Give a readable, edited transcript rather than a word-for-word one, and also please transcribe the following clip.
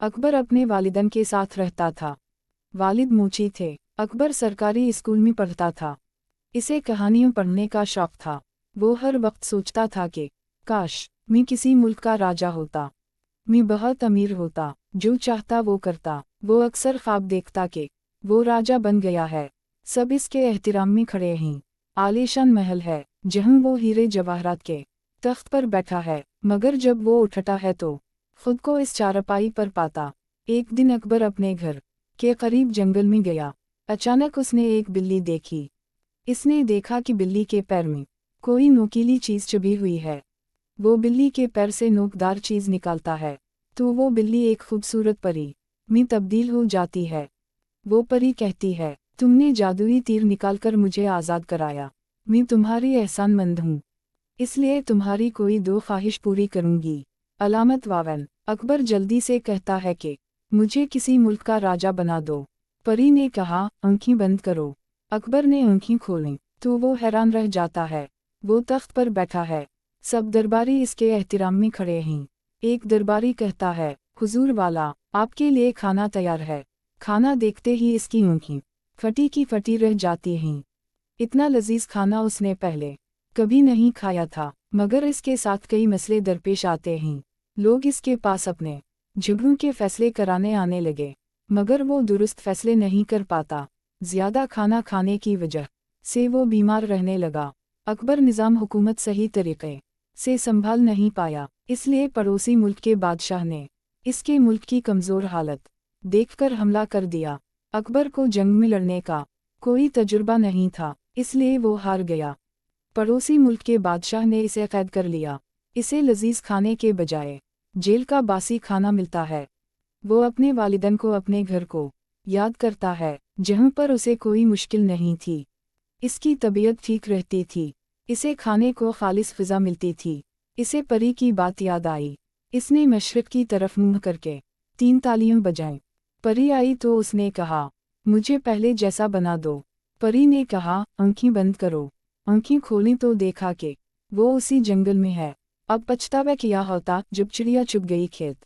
अकबर अपने वालिदैन के साथ रहता था। वालिद मूची थे। अकबर सरकारी स्कूल में पढ़ता था। इसे कहानियों पढ़ने का शौक था। वो हर वक्त सोचता था कि काश मैं किसी मुल्क का राजा होता, मैं बहुत अमीर होता, जो चाहता वो करता। वो अक्सर ख्वाब देखता कि वो राजा बन गया है, सब इसके एहतिराम में खड़े हैं, आलीशान महल है जहाँ वो हीरे जवाहरात के तख्त पर बैठा है, मगर जब वो उठता है तो खुद को इस चारपाई पर पाता। एक दिन अकबर अपने घर के करीब जंगल में गया। अचानक उसने एक बिल्ली देखी। इसने देखा कि बिल्ली के पैर में कोई नुकीली चीज़ चुभी हुई है। वो बिल्ली के पैर से नोकदार चीज़ निकालता है तो वो बिल्ली एक खूबसूरत परी में तब्दील हो जाती है। वो परी कहती है, तुमने जादुई तीर निकालकर मुझे आज़ाद कराया, मैं तुम्हारी एहसानमंद हूँ, इसलिए तुम्हारी कोई दो ख्वाहिश पूरी करूँगी। अलामत वावन। अकबर जल्दी से कहता है कि मुझे किसी मुल्क का राजा बना दो। परी ने कहा, आँखें बंद करो। अकबर ने आँखें खोलीं तो वो हैरान रह जाता है। वो तख्त पर बैठा है, सब दरबारी इसके एहतिराम में खड़े हैं। एक दरबारी कहता है, हुजूर वाला, आपके लिए खाना तैयार है। खाना देखते ही इसकी आँखें फटी की फटी रह जाती हैं। इतना लजीज खाना उसने पहले कभी नहीं खाया था, मगर इसके साथ कई मसले दरपेश आते हैं। लोग इसके पास अपने झगड़ों के फैसले कराने आने लगे, मगर वो दुरुस्त फैसले नहीं कर पाता। ज़्यादा खाना खाने की वजह से वो बीमार रहने लगा। अकबर निज़ाम हुकूमत सही तरीके से संभाल नहीं पाया, इसलिए पड़ोसी मुल्क के बादशाह ने इसके मुल्क की कमज़ोर हालत देखकर हमला कर दिया। अकबर को जंग में लड़ने का कोई तजुर्बा नहीं था, इसलिए वो हार गया। पड़ोसी मुल्क के बादशाह ने इसे कैद कर लिया। इसे लजीज खाने के बजाय जेल का बासी खाना मिलता है। वो अपने वालिदैन को अपने घर को याद करता है, जहाँ पर उसे कोई मुश्किल नहीं थी। इसकी तबीयत ठीक रहती थी, इसे खाने को खालिस फ़िज़ा मिलती थी। इसे परी की बात याद आई। इसने मशरिक़ की तरफ मुँह करके 3 तालियां बजाईं। परी आई तो उसने कहा, मुझे पहले जैसा बना दो। परी ने कहा, आँखें बंद करो। आँखें खोलीं तो देखा कि वो उसी जंगल में है। अब पछतावा किया होता जब चिड़िया चुग गई खेत।